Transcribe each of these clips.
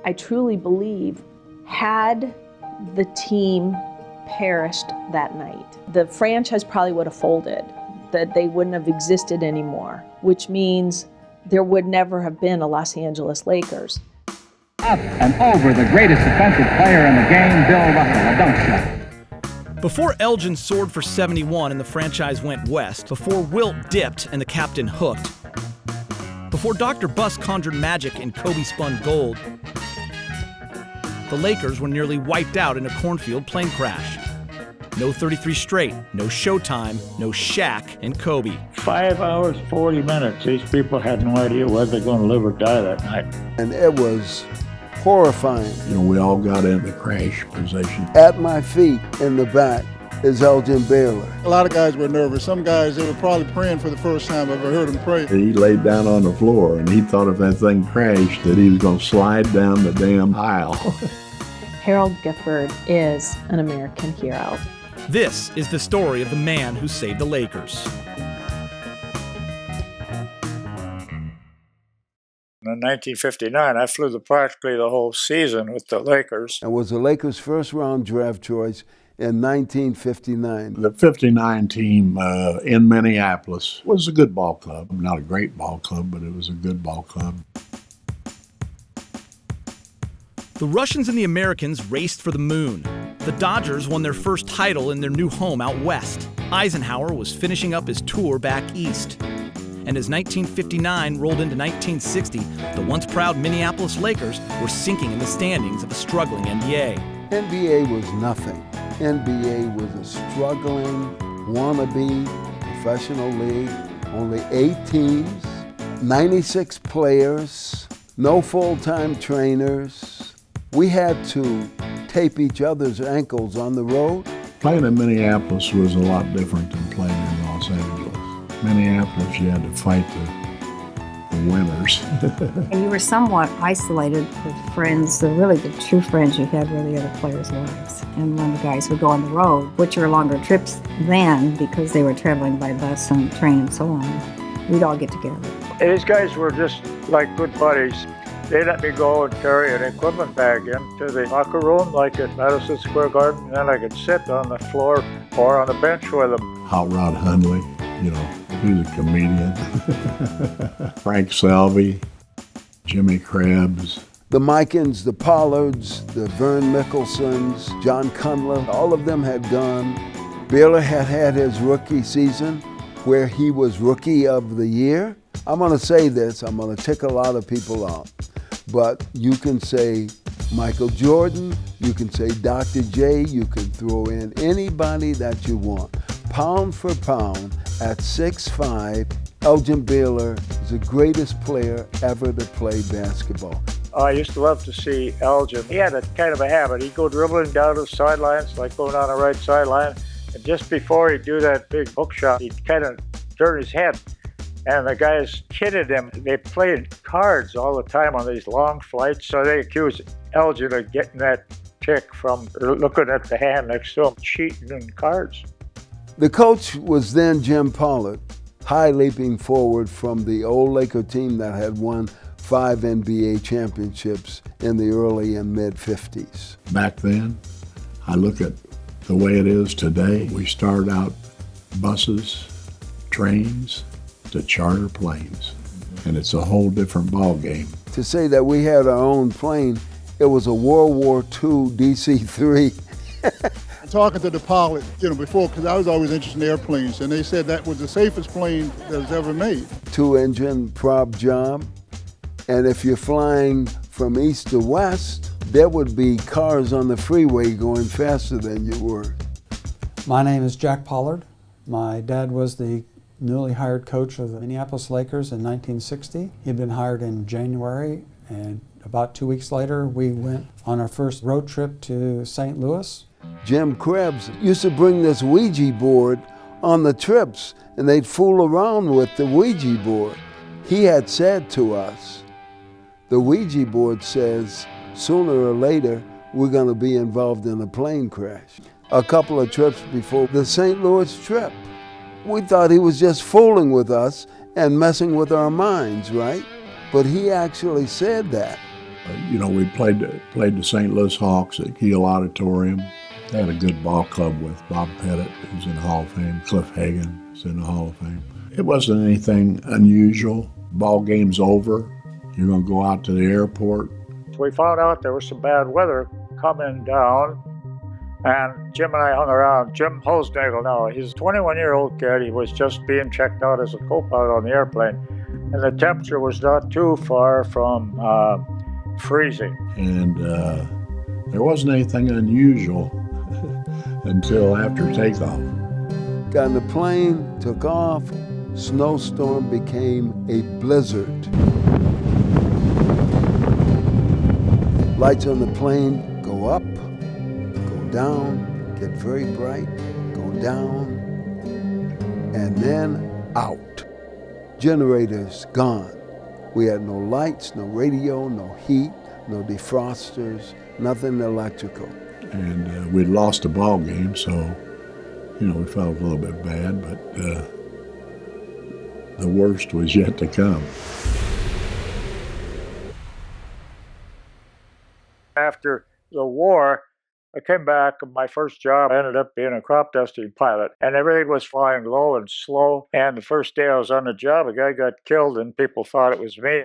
I truly believe had the team perished that night, the franchise probably would have folded, that they wouldn't have existed anymore, which means there would never have been a Los Angeles Lakers. Up and over the greatest defensive player in the game, Bill Russell, a dunk shot. Before Elgin soared for 71 and the franchise went west, before Wilt dipped and the captain hooked, before Dr. Buss conjured magic and Kobe spun gold, the Lakers were nearly wiped out in a cornfield plane crash. No 33 straight, no Showtime, no Shaq and Kobe. 5 hours, 40 minutes. These people had no idea whether they're going to live or die that night. And it was horrifying. You know, we all got in the crash position. At my feet in the back is Elgin Baylor. A lot of guys were nervous. Some guys, they were probably praying for the first time I've ever heard them pray. He laid down on the floor and he thought if that thing crashed that he was going to slide down the damn aisle. Harold Gifford is an American hero. This is the story of the man who saved the Lakers. In 1959, I flew practically the whole season with the Lakers. And was the Lakers' first-round draft choice in 1959. The 59 team in Minneapolis was a good ball club. Not a great ball club, but it was a good ball club. The Russians and the Americans raced for the moon. The Dodgers won their first title in their new home out west. Eisenhower was finishing up his tour back east. And as 1959 rolled into 1960, the once proud Minneapolis Lakers were sinking in the standings of a struggling NBA. NBA was nothing. NBA was a struggling, wannabe professional league. Only 8 teams, 96 players, no full-time trainers. We had to tape each other's ankles on the road. Playing in Minneapolis was a lot different than playing in Los Angeles. Minneapolis, you had to fight the winners. And you were somewhat isolated with friends. The true friends you had were the other players' wives. And when the guys would go on the road, which were longer trips then because they were traveling by bus and train and so on, we'd all get together. These guys were just like good buddies. They let me go and carry an equipment bag into the locker room, like at Madison Square Garden, and then I could sit on the floor or on the bench with them. Hot Rod Hundley, you know, he was a comedian. Frank Salvi, Jimmy Krebs. The Mikens, the Pollards, the Vern Mickelsons, John Cunliffe, all of them had gone. Baylor had had his rookie season where he was Rookie of the Year. I'm going to say this, I'm going to tick a lot of people off. But you can say Michael Jordan, you can say Dr. J, you can throw in anybody that you want. Pound for pound, at 6'5", Elgin Baylor is the greatest player ever to play basketball. I used to love to see Elgin. He had a kind of a habit. He'd go dribbling down the sidelines, like going down the right sideline. And just before he'd do that big hook shot, he'd kind of turn his head. And the guys kidded him. They played cards all the time on these long flights, so they accused Elgin of getting that tick from looking at the hand next to him, cheating in cards. The coach was then Jim Pollard, high leaping forward from the old Laker team that had won 5 NBA championships in the early and mid-50s. Back then, I look at the way it is today. We started out buses, trains, to charter planes, and it's a whole different ball game. To say that we had our own plane, it was a World War II DC-3. Talking to the pilot, before, because I was always interested in airplanes, and they said that was the safest plane that was ever made. 2-engine prop job, and if you're flying from east to west, there would be cars on the freeway going faster than you were. My name is Jack Pollard. My dad was the newly hired coach of the Minneapolis Lakers in 1960. He'd been hired in January, and about 2 weeks later, we went on our first road trip to St. Louis. Jim Krebs used to bring this Ouija board on the trips, and they'd fool around with the Ouija board. He had said to us, the Ouija board says, sooner or later, we're going to be involved in a plane crash. A couple of trips before the St. Louis trip. We thought he was just fooling with us and messing with our minds, right? But he actually said that. We played the St. Louis Hawks at Kiel Auditorium. They had a good ball club with Bob Pettit, who's in the Hall of Fame. Cliff Hagan is in the Hall of Fame. It wasn't anything unusual. Ball game's over. You're going to go out to the airport. We found out there was some bad weather coming down, and Jim and I hung around. Jim Holznagel now, he's a 21-year-old kid. He was just being checked out as a co-pilot on the airplane, and the temperature was not too far from freezing. And there wasn't anything unusual until after takeoff. Got in the plane, took off, snowstorm became a blizzard. Lights on the plane go up, go down, get very bright, go down, and then out. Generators gone. We had no lights, no radio, no heat, no defrosters, nothing electrical. And we'd lost the ball game, so, we felt a little bit bad, but the worst was yet to come. After the war, I came back, and my first job ended up being a crop dusting pilot, and everything was flying low and slow. And the first day I was on the job, a guy got killed, and people thought it was me.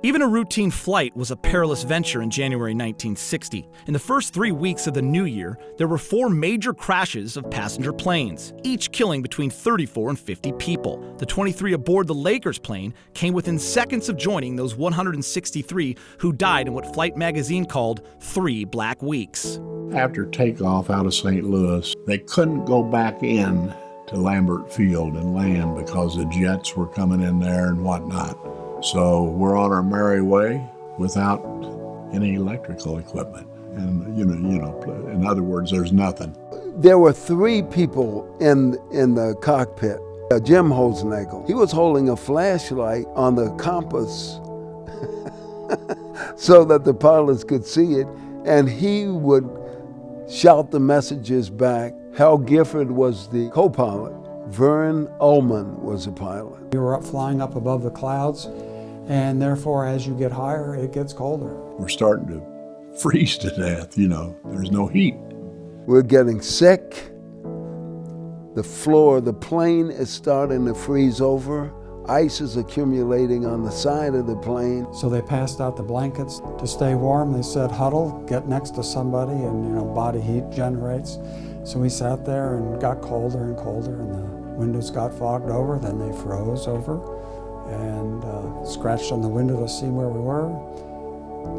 Even a routine flight was a perilous venture in January 1960. In the first 3 weeks of the new year, there were 4 major crashes of passenger planes, each killing between 34 and 50 people. The 23 aboard the Lakers plane came within seconds of joining those 163 who died in what Flight magazine called 3 black weeks. After takeoff out of St. Louis, they couldn't go back in to Lambert Field and land because the jets were coming in there and whatnot. So we're on our merry way without any electrical equipment. And, in other words, there's nothing. There were 3 people in the cockpit. Jim Holznagel, he was holding a flashlight on the compass so that the pilots could see it, and he would shout the messages back. Harold Gifford was the co-pilot. Vern Ullman was a pilot. We were flying up above the clouds, and therefore as you get higher, it gets colder. We're starting to freeze to death, there's no heat. We're getting sick. The floor of the plane is starting to freeze over. Ice is accumulating on the side of the plane. So they passed out the blankets to stay warm. They said, huddle, get next to somebody, and body heat generates. So we sat there and got colder and colder, and the windows got fogged over, then they froze over, and scratched on the window to see where we were.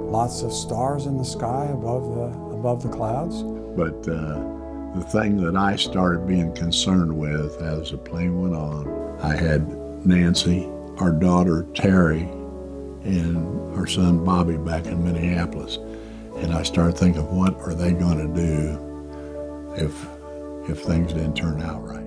Lots of stars in the sky above the clouds. But the thing that I started being concerned with as the plane went on, I had Nancy, our daughter Terry, and our son Bobby back in Minneapolis. And I started thinking, what are they going to do if things didn't turn out right?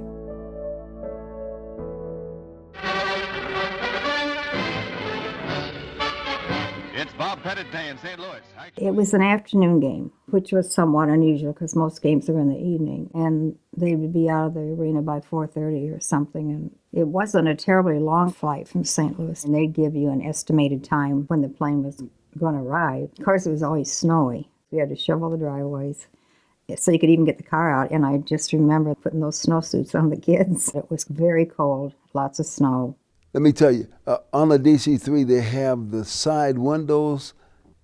It's Bob Pettit Day in St. Louis. It was an afternoon game, which was somewhat unusual because most games are in the evening, and they would be out of the arena by 4:30 or something. And it wasn't a terribly long flight from St. Louis, and they'd give you an estimated time when the plane was going to arrive. Of course, it was always snowy. We had to shovel the driveways so you could even get the car out. And I just remember putting those snowsuits on the kids. It was very cold, lots of snow. Let me tell you, on the DC-3, they have the side windows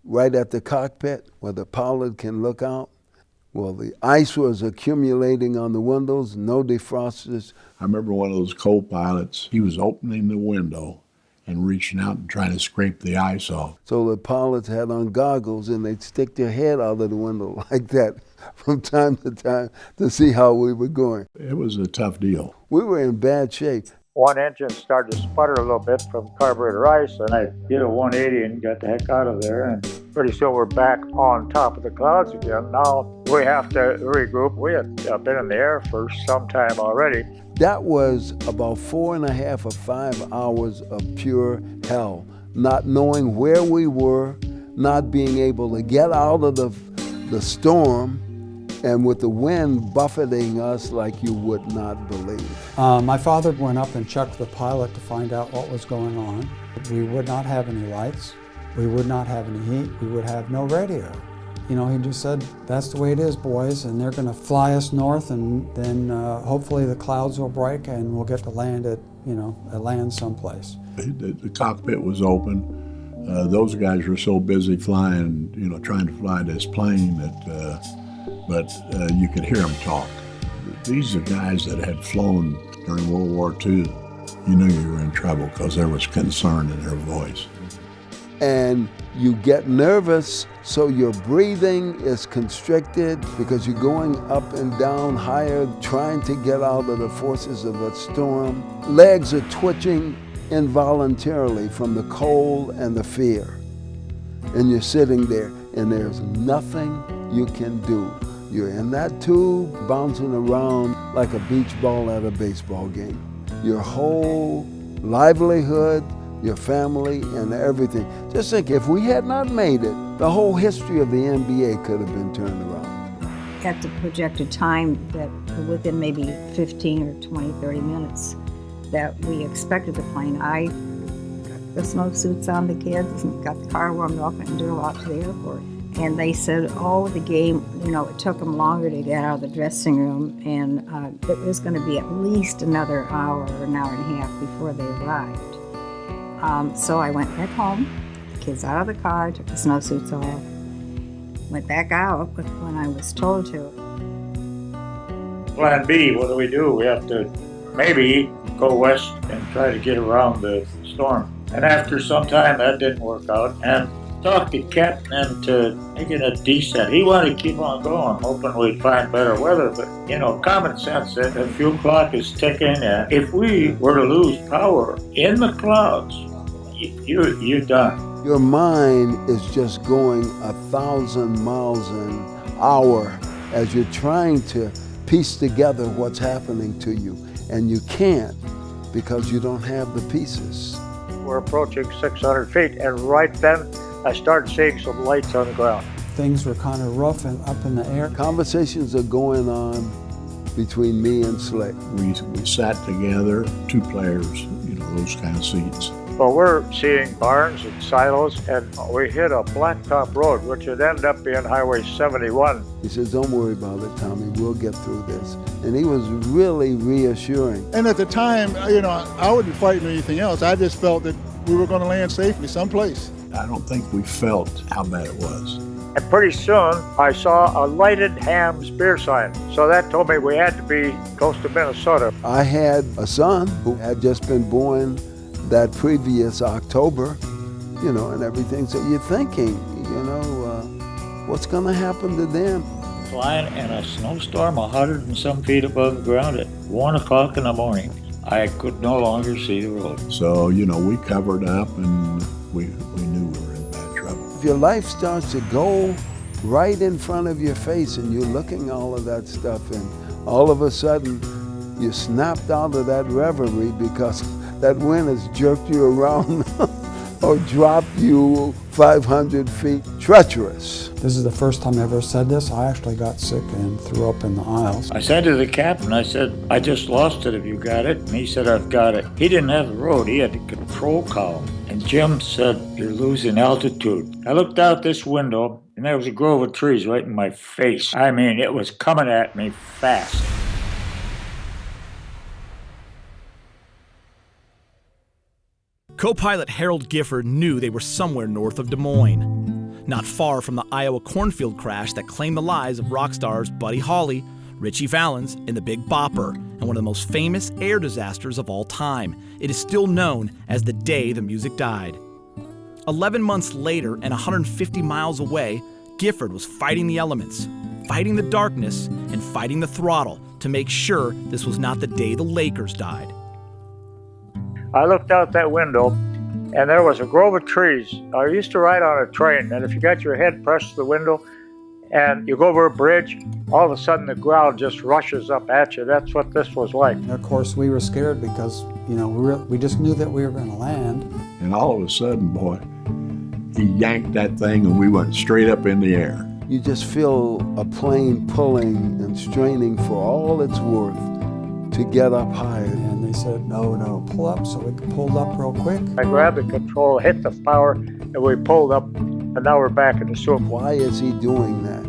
right at the cockpit where the pilot can look out. Well, the ice was accumulating on the windows, no defrosters. I remember one of those co-pilots, he was opening the window and reaching out and trying to scrape the ice off. So the pilots had on goggles, and they'd stick their head out of the window like that from time to time to see how we were going. It was a tough deal. We were in bad shape. One engine started to sputter a little bit from carburetor ice, and I did a 180 and got the heck out of there. And pretty soon we're back on top of the clouds again. Now we have to regroup. We had been in the air for some time already. That was about 4.5 or 5 hours of pure hell. Not knowing where we were, not being able to get out of the storm, and with the wind buffeting us like you would not believe. My father went up and checked the pilot to find out what was going on. We would not have any lights. We would not have any heat. We would have no radio. You know, he just said, that's the way it is, boys, and they're going to fly us north, and then hopefully the clouds will break and we'll get to land at, land someplace. The cockpit was open. Those guys were so busy flying, trying to fly this plane but you could hear them talk. These are guys that had flown during World War II. You knew you were in trouble because there was concern in their voice. And you get nervous, so your breathing is constricted because you're going up and down higher, trying to get out of the forces of a storm. Legs are twitching involuntarily from the cold and the fear. And you're sitting there, and there's nothing you can do. You're in that tube, bouncing around like a beach ball at a baseball game. Your whole livelihood, your family, and everything. Just think, if we had not made it, the whole history of the NBA could have been turned around. At the projected time, that within maybe 15 or 20, 30 minutes that we expected the plane, I got the snowsuits on the kids and got the car warmed up and drove out to the airport. And they said, the game, it took them longer to get out of the dressing room, and it was going to be at least another hour or an hour and a half before they arrived. So I went back home, the kids out of the car, took the snowsuits off, went back out when I was told to. Plan B, what do? We have to maybe go west and try to get around the storm. And after some time, that didn't work out. And talked the captain into making a descent. He wanted to keep on going, hoping we'd find better weather. But, common sense, that the fuel clock is ticking. And if we were to lose power in the clouds, you're done. Your mind is just going 1,000 miles an hour as you're trying to piece together what's happening to you. And you can't because you don't have the pieces. We're approaching 600 feet, and right then, I started seeing some lights on the ground. Things were kind of rough and up in the air. Conversations are going on between me and Slick. We sat together, two players, those kind of seats. Well, we're seeing barns and silos, and we hit a blacktop road, which would end up being Highway 71. He says, don't worry about it, Tommy, we'll get through this. And he was really reassuring. And at the time, I wasn't fighting anything else. I just felt that we were going to land safely someplace. I don't think we felt how bad it was. And pretty soon, I saw a lighted Ham's beer sign. So that told me we had to be close to Minnesota. I had a son who had just been born that previous October, and everything. So you're thinking, what's going to happen to them? Flying in a snowstorm 100 and some feet above the ground at 1 o'clock in the morning. I could no longer see the road. So, we covered up and we knew we were in bad trouble. If your life starts to go right in front of your face and you're looking all of that stuff, and all of a sudden you snapped out of that reverie because that wind has jerked you around or dropped you 500 feet. Treacherous. This is the first time I ever said this. I actually got sick and threw up in the aisles. I said to the captain, I said, I just lost it, have you got it? And he said, I've got it. He didn't have the road, he had the control column. And Jim said, you're losing altitude. I looked out this window, and there was a grove of trees right in my face. I mean, it was coming at me fast. Co-pilot Harold Gifford knew they were somewhere north of Des Moines, not far from the Iowa cornfield crash that claimed the lives of rock stars Buddy Holly, Ritchie Valens, and the Big Bopper, and one of the most famous air disasters of all time. It is still known as the day the music died. 11 months later and 150 miles away, Gifford was fighting the elements, fighting the darkness, and fighting the throttle to make sure this was not the day the Lakers died. I looked out that window, and there was a grove of trees. I used to ride on a train, and if you got your head pressed to the window and you go over a bridge, all of a sudden the ground just rushes up at you. That's what this was like. And of course, we were scared because, we just knew that we were going to land. And all of a sudden, boy, he yanked that thing and we went straight up in the air. You just feel a plane pulling and straining for all it's worth to get up higher. And they said, no, pull up, so we pulled up real quick. I grabbed the control, hit the power, and and we pulled up, and now we're back in the soup. Why is he doing that?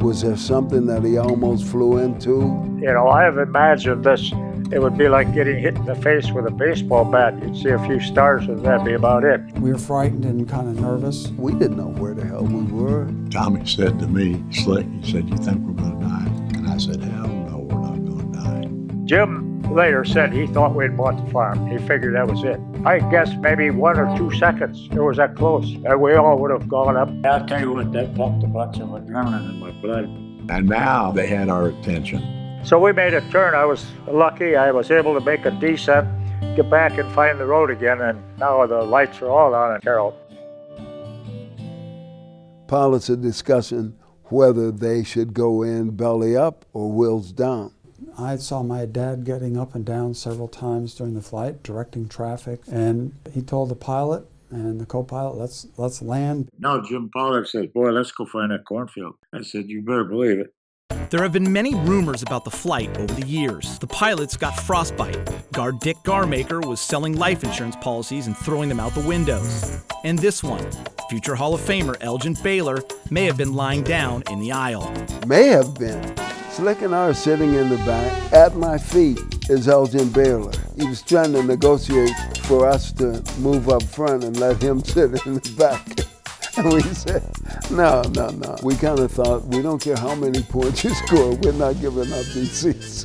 Was there something that he almost flew into? You know, I have imagined this. It would be like getting hit in the face with a baseball bat. You'd see a few stars, and that'd be about it. We were frightened and kind of nervous. We didn't know where the hell we were. Tommy said to me, Slick, he said, "You think we're going to die?" And I said, "Hell no, we're not going to die." Jim later said he thought we'd bought the farm. He figured that was it. I guess maybe 1 or 2 seconds. It was that close. And we all would have gone up. I'll tell you what, that pumped a bunch of adrenaline in my blood. And now they had our attention. So we made a turn. I was lucky. I was able to make a descent, get back and find the road again, and now the lights are all on at Harold. Pilots are discussing whether they should go in belly up or wheels down. I saw my dad getting up and down several times during the flight, directing traffic, and he told the pilot and the co-pilot, let's land. No, Jim Pollard said, "Boy, let's go find that cornfield." I said, "You better believe it." There have been many rumors about the flight over the years. The pilots got frostbite. Guard Dick Garmaker was selling life insurance policies and throwing them out the windows. And this one, future Hall of Famer Elgin Baylor, may have been lying down in the aisle. May have been. Slick and I are sitting in the back. At my feet is Elgin Baylor. He was trying to negotiate for us to move up front and let him sit in the back. And we said, no. We kind of thought, we don't care how many points you score, we're not giving up these seats.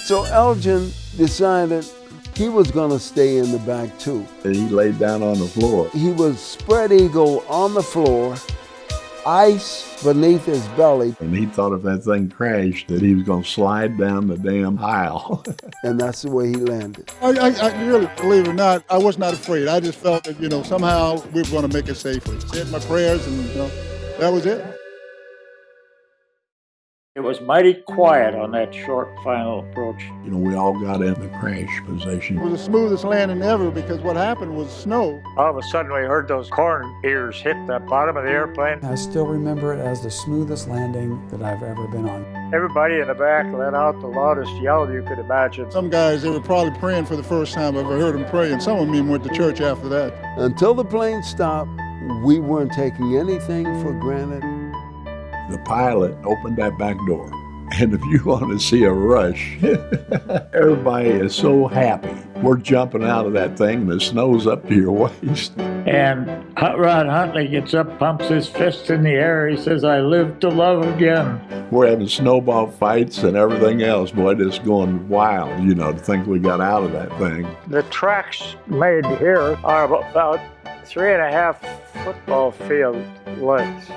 So Elgin decided he was going to stay in the back too. He laid down on the floor. He was spread eagle on the floor, ice beneath his belly. And he thought if that thing crashed that he was going to slide down the damn aisle. And that's the way he landed. I really, believe it or not, I was not afraid. I just felt that, somehow we were going to make it safely. Said my prayers and, that was it. It was mighty quiet on that short final approach. We all got in the crash position. It was the smoothest landing ever because what happened was snow. All of a sudden we heard those corn ears hit the bottom of the airplane. I still remember it as the smoothest landing that I've ever been on. Everybody in the back let out the loudest yell you could imagine. Some guys, they were probably praying for the first time I've ever heard them pray, and some of them even went to church after that. Until the plane stopped, we weren't taking anything for granted. The pilot opened that back door. And if you want to see a rush, everybody is so happy. We're jumping out of that thing, the snow's up to your waist. And Rod Huntley gets up, pumps his fist in the air. He says, "I live to love again." We're having snowball fights and everything else. Boy, just going wild, to think we got out of that thing. The tracks made here are about 3.5 football field lengths.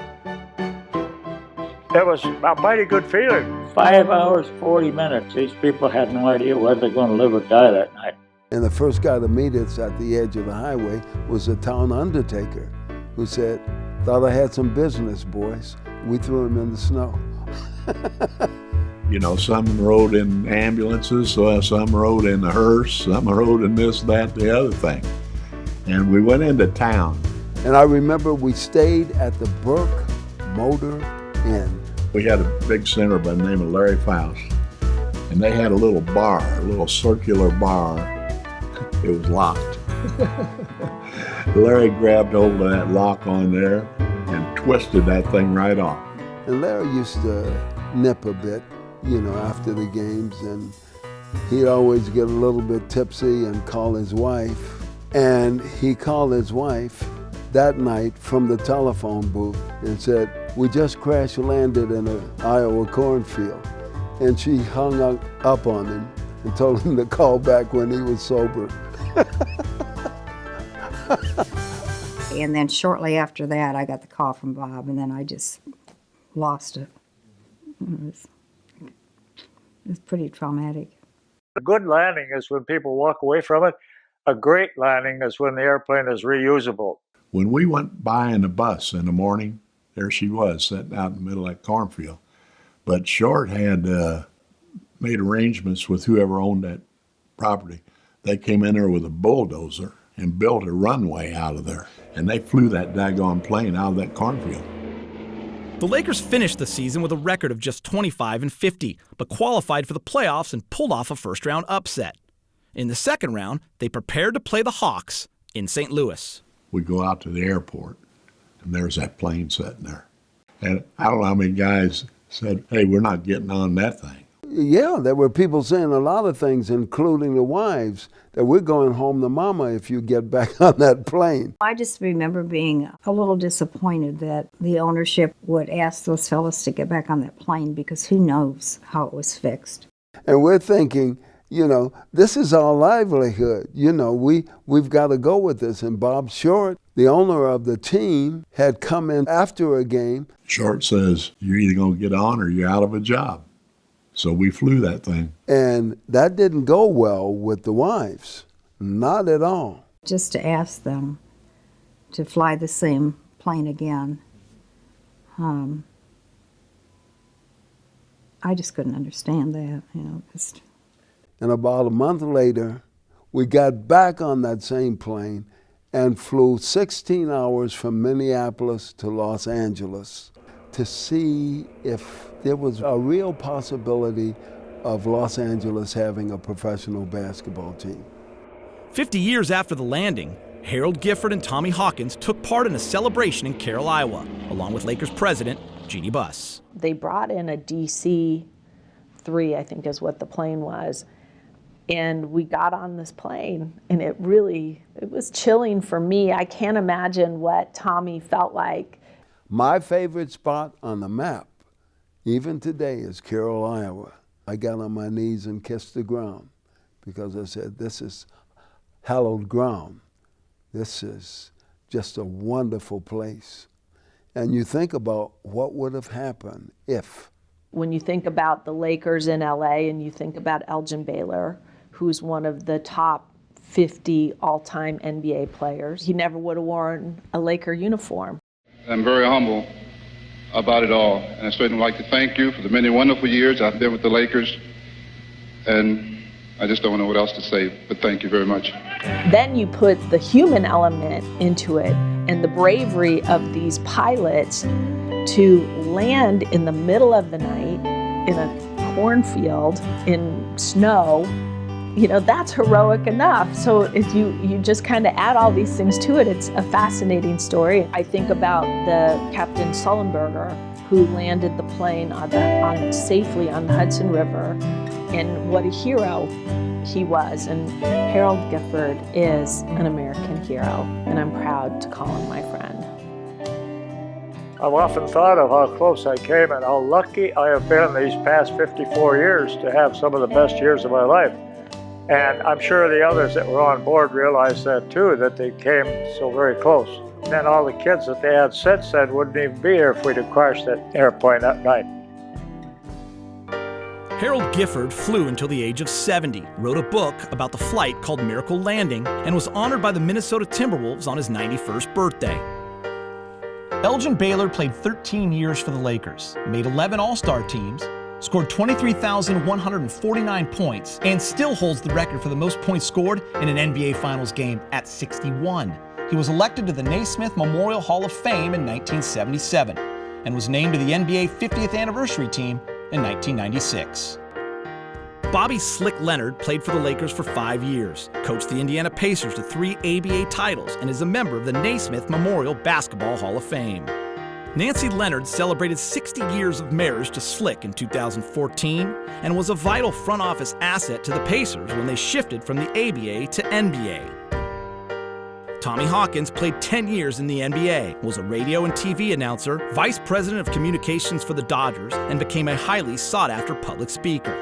It was a mighty good feeling. 5 hours, 40 minutes. These people had no idea whether they're going to live or die that night. And the first guy to meet us at the edge of the highway was the town undertaker, who said, "Thought I had some business, boys." We threw him in the snow. Some rode in ambulances, some rode in the hearse, some rode in this, that, the other thing. And we went into town. And I remember we stayed at the Burke Motor Inn. We had a big center by the name of Larry Faust, and they had a little bar, a little circular bar. It was locked. Larry grabbed hold of that lock on there and twisted that thing right off. And Larry used to nip a bit, after the games, and he'd always get a little bit tipsy and call his wife. And he called his wife that night from the telephone booth and said, "We just crash landed in an Iowa cornfield." And she hung up on him and told him to call back when he was sober. And then shortly after that, I got the call from Bob, and then I just lost it. It was pretty traumatic. A good landing is when people walk away from it. A great landing is when the airplane is reusable. When we went by in the bus in the morning, there she was, sitting out in the middle of that cornfield. But Short had made arrangements with whoever owned that property. They came in there with a bulldozer and built a runway out of there. And they flew that daggone plane out of that cornfield. The Lakers finished the season with a record of just 25-50, but qualified for the playoffs and pulled off a first-round upset. In the second round, they prepared to play the Hawks in St. Louis. we go out to the airport, and there's that plane sitting there. And I don't know how many guys said, hey, we're not getting on that thing. Yeah, there were people saying a lot of things, including the wives, that we're going home to mama if you get back on that plane. I just remember being a little disappointed that the ownership would ask those fellas to get back on that plane, because who knows how it was fixed. And we're thinking, you know, this is our livelihood. You know, we've got to go with this. And Bob Short, the owner of the team, had come in after a game. Short says, you're either going to get on or you're out of a job. So we flew that thing. And that didn't go well with the wives. Not at all. Just to ask them to fly the same plane again, I just couldn't understand that, you know. And about a month later, we got back on that same plane and flew 16 hours from Minneapolis to Los Angeles to see if there was a real possibility of Los Angeles having a professional basketball team. 50 years after the landing, Harold Gifford and Tommy Hawkins took part in a celebration in Carroll, Iowa, along with Lakers president Jeannie Buss. They brought in a DC-3, I think is what the plane was, and we got on this plane, and it was chilling for me. I can't imagine what Tommy felt like. My favorite spot on the map, even today, is Carroll, Iowa. I got on my knees and kissed the ground because I said, this is hallowed ground. This is just a wonderful place. And you think about what would have happened if. When you think about the Lakers in LA and you think about Elgin Baylor, who's one of the top 50 all-time NBA players, he never would have worn a Laker uniform. I'm very humble about it all, and I certainly like to thank you for the many wonderful years I've been with the Lakers, and I just don't know what else to say, but thank you very much. Then you put the human element into it and the bravery of these pilots to land in the middle of the night in a cornfield in snow. You know, that's heroic enough. So if you just kind of add all these things to it, it's a fascinating story. I think about the Captain Sullenberger, who landed the plane safely on the Hudson River, and what a hero he was. And Harold Gifford is an American hero, and I'm proud to call him my friend. I've often thought of how close I came and how lucky I have been these past 54 years to have some of the best years of my life. And I'm sure the others that were on board realized that too, that they came so very close. And then all the kids that they had since then wouldn't even be here if we'd have crashed that airplane that night. Harold Gifford flew until the age of 70, wrote a book about the flight called Miracle Landing, and was honored by the Minnesota Timberwolves on his 91st birthday. Elgin Baylor played 13 years for the Lakers, made 11 All-Star teams, scored 23,149 points, and still holds the record for the most points scored in an NBA Finals game at 61. He was elected to the Naismith Memorial Hall of Fame in 1977 and was named to the NBA 50th anniversary team in 1996. Bobby Slick Leonard played for the Lakers for 5 years, coached the Indiana Pacers to 3 ABA titles, and is a member of the Naismith Memorial Basketball Hall of Fame. Nancy Leonard celebrated 60 years of marriage to Slick in 2014 and was a vital front office asset to the Pacers when they shifted from the ABA to NBA. Tommy Hawkins played 10 years in the NBA, was a radio and TV announcer, vice president of communications for the Dodgers, and became a highly sought-after public speaker.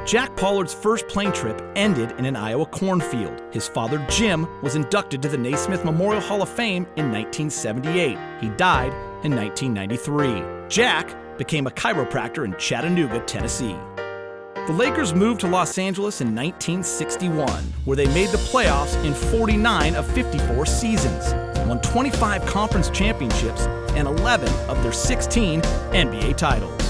Jack Pollard's first plane trip ended in an Iowa cornfield. His father, Jim, was inducted to the Naismith Memorial Hall of Fame in 1978. He died in 1993. Jack became a chiropractor in Chattanooga, Tennessee. The Lakers moved to Los Angeles in 1961, where they made the playoffs in 49 of 54 seasons, won 25 conference championships, and 11 of their 16 NBA titles.